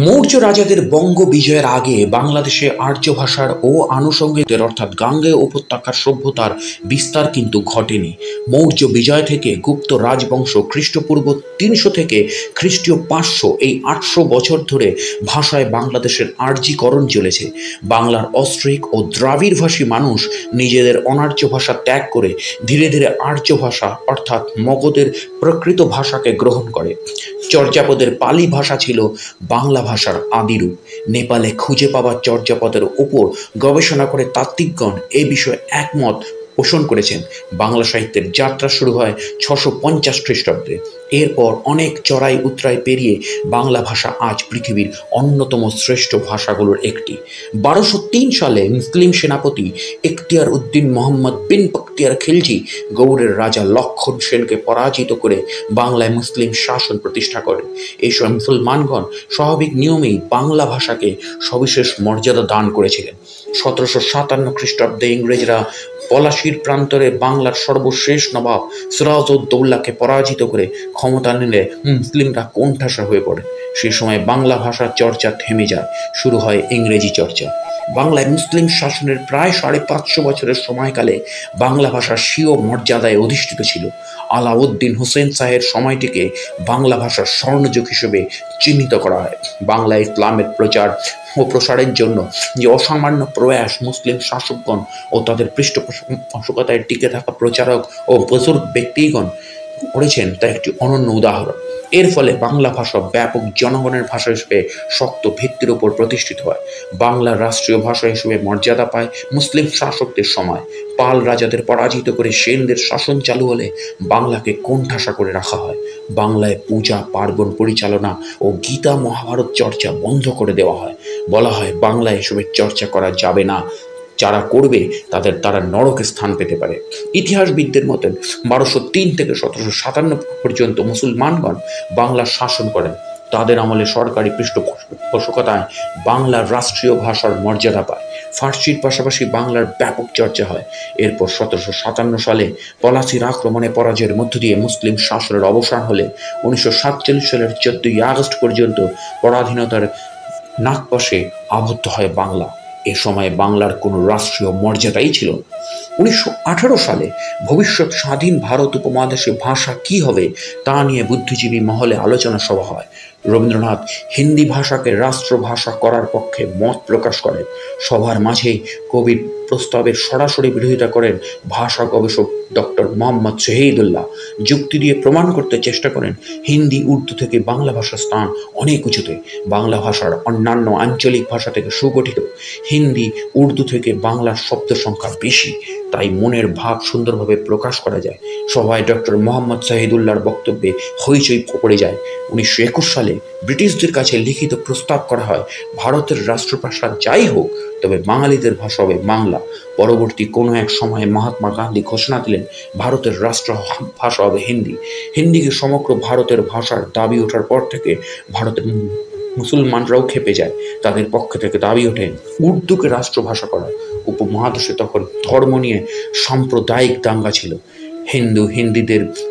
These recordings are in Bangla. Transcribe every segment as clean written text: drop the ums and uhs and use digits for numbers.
মৌর্য রাজাদের বঙ্গ বিজয়ের আগে বাংলাদেশে আর্য ভাষার ও আনুষঙ্গিকদের অর্থাৎ গাঙ্গেয় উপত্যকার সভ্যতার বিস্তার কিন্তু ঘটেনি। মৌর্য বিজয় থেকে গুপ্ত রাজবংশ খ্রিস্টপূর্ব ৩০০ থেকে খ্রিস্টীয় ৫০০ এই ৮০০ বছর ধরে ভাষায় বাংলাদেশের আর্যীকরণ চলেছে। বাংলার অস্ট্রিক ও দ্রাবিড়ভাষী মানুষ নিজেদের অনার্য ভাষা ত্যাগ করে ধীরে ধীরে আর্য ভাষা অর্থাৎ মগধের প্রকৃত ভাষাকে গ্রহণ করে। চর্যাপদের পালি ভাষা ছিল বাংলা ভাষার আদিরূপ। নেপালে খুঁজে পাওয়া চর্যাপদের উপর গবেষণা করে তাত্ত্বিকগণ এ বিষয়ে একমত পোষণ করেছেন। বাংলা সাহিত্যের যাত্রা শুরু হয় ৬৫০ খ্রিস্টাব্দে। এরপর অনেক চড়াই উতরাই পেরিয়ে বাংলা ভাষা আজ পৃথিবীর অন্যতম শ্রেষ্ঠ ভাষাগুলোর একটি। ১২০৩ সালে মুসলিম সেনাপতি ইখতিয়ার উদ্দিন মোহাম্মদ বিন বখতিয়ার খিলজি গৌড়ের রাজা লক্ষণ সেনকে পরাজিত করে বাংলায় মুসলিম শাসন প্রতিষ্ঠা করেন। এই সময় মুসলমানগণ স্বাভাবিক নিয়মেই বাংলা ভাষাকে সবিশেষ মর্যাদা দান করেছিলেন। ১৭৫৭ খ্রিস্টাব্দে ইংরেজরা পলাশীর প্রান্তরে বাংলার সর্বশেষ নবাব সিরাজউদ্দৌলাকে পরাজিত করে ক্ষমতা নিলে মুসলিমরা কোণঠাসা হয়ে পড়ে। সে সময় বাংলা ভাষার চর্চা থেমে যায়, শুরু হয় ইংরেজি চর্চা। বাংলায় মুসলিম শাসনের প্রায় ৫৫০ বছরের সময়কালে বাংলা ভাষা স্বীয় মর্যাদায় অধিষ্ঠিত ছিল। আলাউদ্দিন হোসেন শাহের সময়টিকে বাংলা ভাষার স্বর্ণযুগ হিসেবে চিহ্নিত করা হয়। বাংলা ইসলামের প্রচার ও প্রসারের জন্য যে অসামান্য প্রয়াস মুসলিম শাসকগণ ও তাদের পৃষ্ঠপোষকতায় টিকে থাকা প্রচারক ও প্রচুর ব্যক্তিগণ করেছেন তা একটি অনন্য উদাহরণ। এর ফলে বাংলা ভাষা ব্যাপক জনগণের ভাষা হিসেবে শক্ত ভিত্তির উপর প্রতিষ্ঠিত হয়। বাংলা রাষ্ট্রীয় ভাষা হিসেবে মর্যাদা পায় মুসলিম শাসকদের সময়। পাল রাজাদের পরাজিত করে সেনদের শাসন চালু হলে বাংলাকে কোণঠাসা করে রাখা হয়। বাংলায় পূজা পার্বণ পরিচালনা ও গীতা মহাভারত চর্চা বন্ধ করে দেওয়া হয়। বলা হয় বাংলায় এসবের চর্চা করা যাবে না, যারা করবে তারা নরকে স্থান পেতে পারে। ইতিহাসবিদদের মতেন ১২০৩ থেকে ১৭৫৭ পর্যন্ত মুসলমানগণ বাংলার শাসন করেন। তাদের আমলে সরকারি পৃষ্ঠপোষকতায় বাংলার রাষ্ট্রীয় ভাষার মর্যাদা পায়। ফার্সির পাশাপাশি বাংলার ব্যাপক চর্চা হয়। এরপর ১৭৫৭ সালে পলাশীর আক্রমণে পরাজয়ের মধ্য দিয়ে মুসলিম শাসনের অবসান হলে ১৯৪৭ সালের ১৪ই আগস্ট পর্যন্ত পরাধীনতার নাগপাশে আবদ্ধ হয় বাংলা। এ সময় বাংলার কোনো রাষ্ট্রীয় মর্যাদাই ছিল না। ১৯১৮ সালে ভবিষ্যৎ স্বাধীন ভারত উপমহাদেশে ভাষা কি হবে তা নিয়ে বুদ্ধিজীবী মহলে আলোচনা সভা হয়। রবীন্দ্রনাথ হিন্দি ভাষাকে রাষ্ট্রভাষা করার পক্ষে মত প্রকাশ করেন। সভার মাঝে কবির প্রস্তাবের সরাসরি বিরোধিতা করেন ভাষা গবেষক ডক্টর মোহাম্মদ শহীদুল্লাহ। যুক্তি দিয়ে প্রমাণ করতে চেষ্টা করেন হিন্দি উর্দু থেকে বাংলা ভাষার স্থান অনেক উঁচুতে, বাংলা ভাষার অন্যান্য আঞ্চলিক ভাষা থেকে সুগঠিত, হিন্দি উর্দু থেকে বাংলার শব্দ সংখ্যা বেশি, তাই মনের ভাব সুন্দরভাবে প্রকাশ করা যায়। সভায় ডক্টর মোহাম্মদ শহীদুল্লাহর বক্তব্যে হইচই পড়ে যায়। ১৯২১ সালে ব্রিটিশদের কাছে লিখিত প্রস্তাব করা হয় ভারতের রাষ্ট্রভাষা যাই হোক, তবে বাঙালিদের ভাষা হবে বাংলা। পরবর্তী কোনো এক সময়ে মহাত্মা গান্ধী ঘোষণা দিলেন ভারতের রাষ্ট্র ভাষা হবে হিন্দি। হিন্দিকে সমগ্র ভারতের ভাষার দাবি ওঠার পর থেকে ভারতের মুসলমানরাও খেপে যায়। তাদের পক্ষ থেকে দাবি ওঠে উর্দুকে রাষ্ট্রভাষা করা। উপমহাদেশে তখন ধর্ম নিয়ে সাম্প্রদায়িক দাঙ্গা ছিল।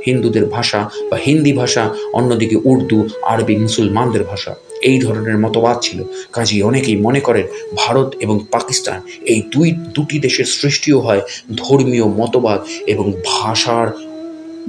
হিন্দুদের ভাষা বা হিন্দি ভাষা, অন্যদিকে উর্দু আরবি মুসলমানদের ভাষা, এই ধরনের মতবাদ ছিল। কাজেই অনেকেই মনে করেন ভারত এবং পাকিস্তান এই দুটি দেশের সৃষ্টিও হয় ধর্মীয় মতবাদ এবং ভাষার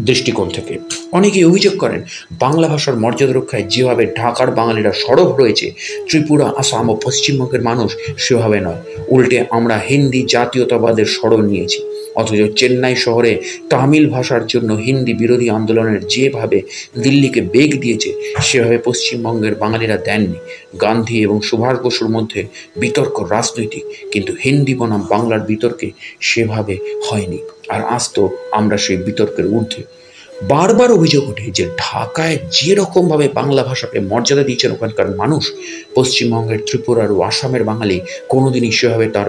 দৃষ্টিকোণ থেকে। অনেকেই অভিযোগ করেন বাংলা ভাষার মর্যাদা রক্ষায় যেভাবে ঢাকার বাঙালিরা সরব রয়েছে, ত্রিপুরা, আসাম ও পশ্চিমবঙ্গের মানুষ সেভাবে নয়। উল্টে আমরা হিন্দি জাতীয়তাবাদের শরণ নিয়েছি। অথচ চেন্নাই শহরে তামিল ভাষার জন্য হিন্দি বিরোধী আন্দোলনের যেভাবে দিল্লিকে বেগ দিয়েছে, সেভাবে পশ্চিমবঙ্গের বাঙালিরা দেননি। গান্ধী এবং সুভাষ বসুর মধ্যে বিতর্ক রাজনৈতিক, কিন্তু হিন্দি বনাম বাংলার বিতর্কে সেভাবে হয়নি। আর আজ তো আমরা সেই বিতর্কের ঊর্ধ্বে। বারবার অভিযোগ ওঠে যে ঢাকায় যে রকমভাবে বাংলা ভাষাকে মর্যাদা দিয়েছেন ওখানকার মানুষ, পশ্চিমবঙ্গের, ত্রিপুরার ও আসামের বাঙালি কোনোদিনই সেভাবে তার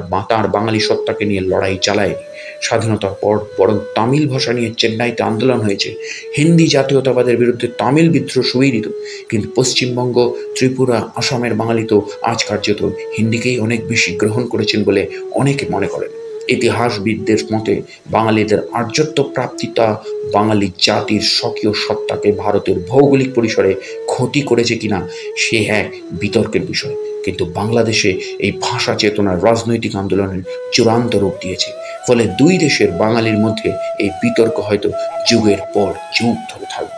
বাঙালি সত্তাকে নিয়ে লড়াই চালায়নি। স্বাধীনতার পর বরং তামিল ভাষা নিয়ে চেন্নাইতে আন্দোলন হয়েছে। হিন্দি জাতীয়তাবাদের বিরুদ্ধে তামিল বিদ্রোহ সুবিদিত, কিন্তু পশ্চিমবঙ্গ, ত্রিপুরা, আসামের বাঙালি তো আজ কার্যত হিন্দিকেই অনেক বেশি গ্রহণ করেছেন বলে অনেকে মনে করেন। ইতিহাসবিদদের মতে বাঙালিদের আর্যত্ব প্রাপ্তিতা বাঙালি জাতির স্বকীয় সত্তাকে ভারতের ভৌগোলিক পরিসরে ক্ষতি করেছে কিনা সে এক বিতর্কের বিষয়। কিন্তু বাংলাদেশে এই ভাষা চেতনার রাজনৈতিক আন্দোলনের চূড়ান্ত রূপ দিয়েছে। ফলে দুই দেশের বাঙালির মধ্যে এই বিতর্ক হয়তো যুগের পর যুগ ধরে থাকবে।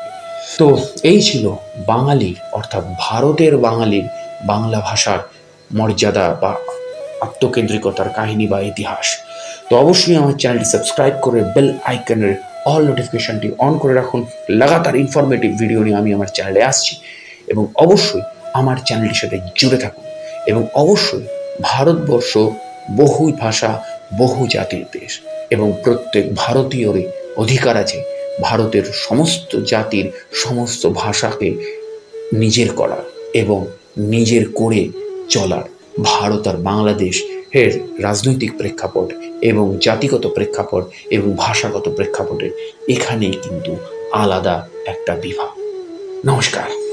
তো এই ছিল বাঙালির অর্থাৎ ভারতের বাঙালির বাংলা ভাষার মর্যাদা বা আত্মকেন্দ্রিকতার কাহিনী বা ইতিহাস। তো অবশ্যই আমার চ্যানেলটি সাবস্ক্রাইব করে বেল আইকনের অল নোটিফিকেশনটি অন করে রাখুন। লাগাতার ইনফরমেটিভ ভিডিও নিয়ে আমি আমার চ্যানেলে আসছি, এবং অবশ্যই আমার চ্যানেলটির সাথে জুড়ে থাকুন। এবং অবশ্যই ভারতবর্ষ বহু ভাষা বহু জাতির দেশ, এবং প্রত্যেক ভারতীয়রই অধিকার আছে ভারতের সমস্ত জাতির সমস্ত ভাষাকে নিজের করার এবং নিজের করে চলার। ভারত আর বাংলাদেশ এর রাজনৈতিক প্রেক্ষাপট এবং জাতিগত প্রেক্ষাপট এবং ভাষাগত প্রেক্ষাপটে এখানেই কিন্তু আলাদা একটা বিভাগ। নমস্কার।